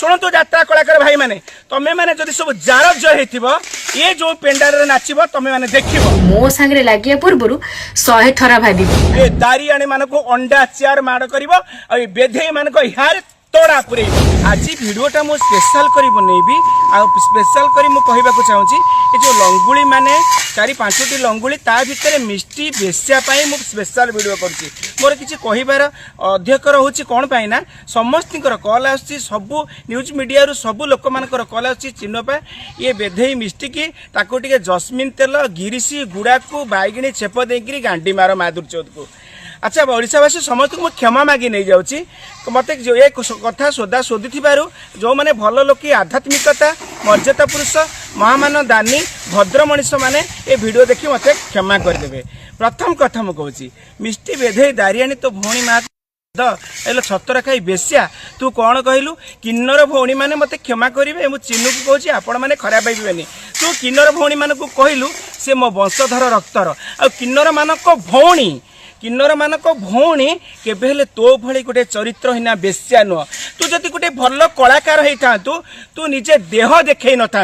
शुणु यात्रा कलाकार भाई मैंने तमें मैंने जदि सब जार जय ये जो पेंडाल नाचब तमें मैंने देख मो सांगे लगे पूर्व 100 थरा भाभी ए दारियाणी मान को अंडा चेयर माड़ कर बेधे मान को यार तोड़ा पुरे आज भिडटा मु स्पेशल करी बनेबी आ स्पेशल करी मु कहबाक चाहूँगी ये जो लंगुली माने 4-5टी लंगुली ता भितर मिष्टी बेसिया पाई मु स्पेशल वीडियो करछि मोर किछि कहिबार अध्यक्ष रहउछि कोन पाई ना समस्तिकर कॉल आछि सब न्यूज मीडिया रु सब लोक मानकर कॉल आछि चिन्हपा ये बेधई मिष्टी की ताको टिके जस्मिन तेल गिरिसी गुड़ा को बाइगणी छेप देकरी गांडी मार माधुर चौथ को अच्छा ओडावासी समस्त को क्षमा मागी नहीं जाऊँगी मत एक कथा सोदा शोधी जो मैंने भल लोक आध्यात्मिकता मर्यादा पुरुष महामान दानी भद्र मनीष मैंने ये वीडियो देखी मत क्षमा करदे। प्रथम कथा मुझे मिष्टी बेधे दारियाणी तो भौणी मा छतरा खाई बेसिया तू कौन कहलु किन्नर भौणी मैंने मत क्षमा करेंगे मुझे चिन्हू को कहूँ आपण मैंने खराब पाइबेनि तू किन्नर भौणी मान को कहलु सी मो वंशधर रक्तर आ किन्नर मान भौणी किन्नर मानक भौणी केबे हेले तो भली गोटे चरित्रहीना बेश्या नुह तू जदि गोटे भल कलाकार होता तू निजे देह देखे न था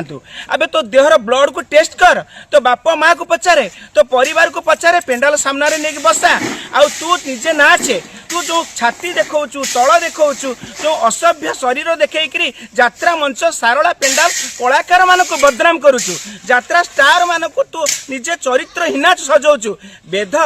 अबे तो देहर ब्लड को टेस्ट कर तो बाप माँ को पचारे तो परिवार को पचारे पेंडाल सामने नहीं बसा आ तू निजे नाचे तू जो छाती देखौचु तल देखौचु जो असभ्य शरीर देखैकरी यात्रा मंच सारला पेंडाल कलाकार मानक बदनाम करुचु यात्रा स्टार मानक तू निजे चरित्रहीना सजाउचु बेध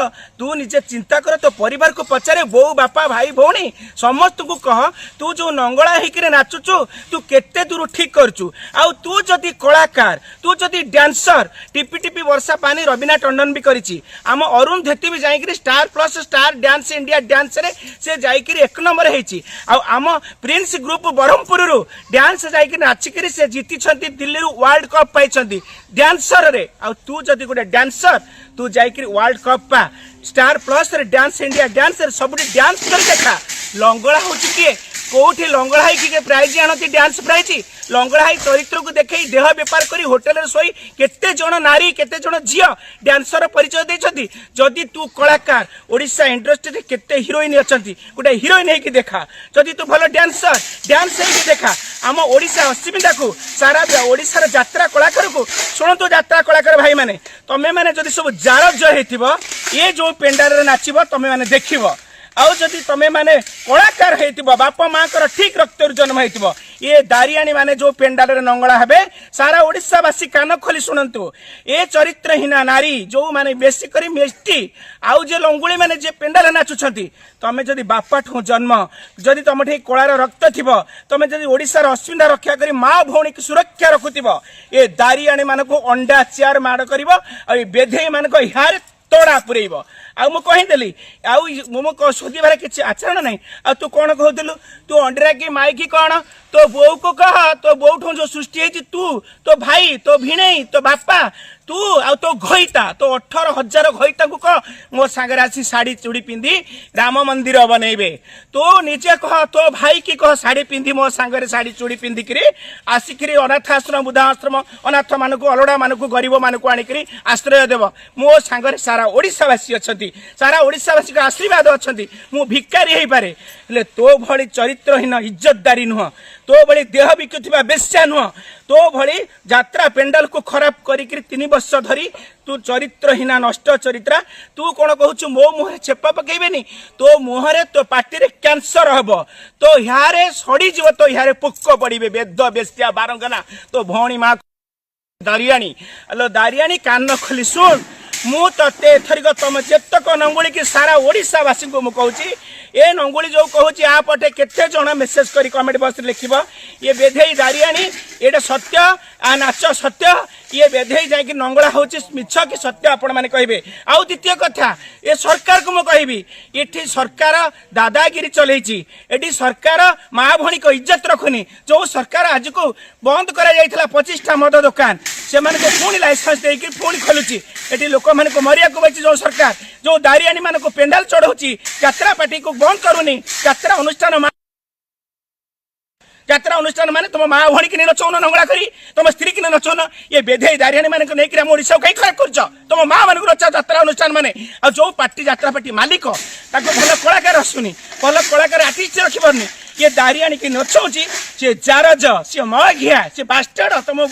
तू निजे चिंता कर तो परिवार को पचारे बो बापा भाई भौणी समस्त को कह तू जो नंगला होकर नाचुचु तू केते दूर ठीक करचु आउ तू जदि कलाकार तू जदि डांसर टिपी टिपी वर्षा पानी रवीना टंडन भी करिछि आम अरुण धेती भी जाइकरी star plus star dance India dance रे से जाइकरी 1 नंबर हेछि आम प्रिंस ग्रुप ब्रह्मपुर रु डांस जाइकरी नाचिकरी से जीति छंती दिल्ली रु वर्ल्ड कप पाइछंती डांसर रे आ तू जदि गोटे डांसर तू जाइकरी वर्ल्ड कप पा स्टार प्लस रे डांस इंडिया डांस रे सब डांस कर देखा लंगड़ा होची किए कोठी लंगड़ा है कि प्राइज आनती डांस प्राइज लंगड़ा है चरित्र को देखे देह बेपार करी होटेल सोई केते जण नारी केते जण झियो डांसर परिचय देछथि जदि तू कलाकार ओडिशा इंडस्ट्री केते हीरोइन अछंती गोटे हीरोइन है कि देखा जदि तू भलो डांसर डांस है कि देखा आम ओडिशा अस्मिता को सारा ओडिशा रे यात्रा कलाकार को शुणु यात्रा कलाकार भाई माने तमें मैंने जदि सब जार जय ये जो पेंडाल नाचब तमें मैंने देखिब आउ जदि तमें माने कलाकार होइतिबो बाप माँ कर ठीक रक्तर जन्म होइतिबो ये दारियाणी माने जो पेंडाल रे नंगला हेबे सारा ओडिशावासी कान खोली शुणु ए चरित्रहीना नारी जो माने बेसी करी मेष्टी आउ जे लंगुली माने जे पेंडाल नाचुछंती तमें जदि बापा ठू जन्म जदि तुम ठे कलार रक्त थिबो तमें जदि ओडिशार अस्मिता रक्षा करी माँ भौणी की सुरक्षा रखुथिबो ए दारियाणी मान को अंडा चेयर माड़ करिवो आ बेधे मान को यार तोड़ा पुरेब आउ कहीदेली आउ शोधार किसी आचरण ना आ तू कौन कहलु तू अंडरा की माइकी कौन तो बो को कह तो बो ठू जो सृष्टि है तू तो भाई तो भिणई तो बापा तू आ तो घईता तो 18,000 घईता को कह मो सांगे आसी शाढ़ी चूड़ी पिंधि राम मंदिर बनइबे तो निजे कह तो भाई की कह शाढ़ी पिंधि मो सांगे शाढ़ी चूड़ी पिंधिक आसिक अनाथ आश्रम बुद्धाश्रम अनाथ मान को अलड़ा मान को गरीब मान को आणिक आश्रय देव मो सांगे सारा ओडिशावासी अच्छा सारा ओडिशावासी का आशीर्वाद अच्छा मु भिकारी हो पारे हेले तो भली चरित्रहीन इज्जतदारी नुह तो भली देह बिकुवा बेश्या नुह तो भली यात्रा पेंडाल को खराब करी 3 वर्ष धरी तू चरित्रहीना नष्ट चरित्रा तू कौन कहूँ मो मुहरे छेपा पकईबेनी तो मुहरे तो पार्टी रे कैंसर हम तो यारे सड़ी जीव तो यारे पोक पड़े बेद बेश्या बारंगना तो भौणी माँ दारियाणी अलो दारियाणी कान खोली शुण मु ते एथरिक तुम जेतक नंगुली की सारा ओडिशावासी को मुझे ए नंगुली जो कहूँ आपटे केते जन मेसेज करी कमेंट बॉक्स लिखब ये बेधे दारियाणी ये सत्य आ नाच सत्य ये बेधे जाकि नंगला हूँ मिछ कि सत्य आपण मैंने कहे आउ द्वितीय कथा ये सरकार को मुझे ये सरकार दादागिरी चलती ये सरकार माँ भणी को इज्जत रखुनी जो सरकार आज को बंद कर 25टा मद दुकान से पुणी लाइसेंस देकर पुणी खोलुची ये लोक मान को मरिया को बची जो सरकार जो दारियाणी मान को पेंडाल चढ़ाऊँगी यात्रा पार्टी को बंद करूनी यात्रा अनुष्ठान माने तुम माँ भणी की नचौन नंगला करी तुम स्त्री की नचौन ये बेधे दारियाणी मान नहीं आम ओडिशा कहीं खराब कर तुम माँ मान रचा यात्रा अनुष्ठान माने आ जो पार्टी यात्रा पार्टी मालिक भल कलाकार आसुनी भल कलाकार आर्टिस्ट रखिपारनी ये दारी आनिकी नचौची से जारज से मघिया से बास्टर्ड तुम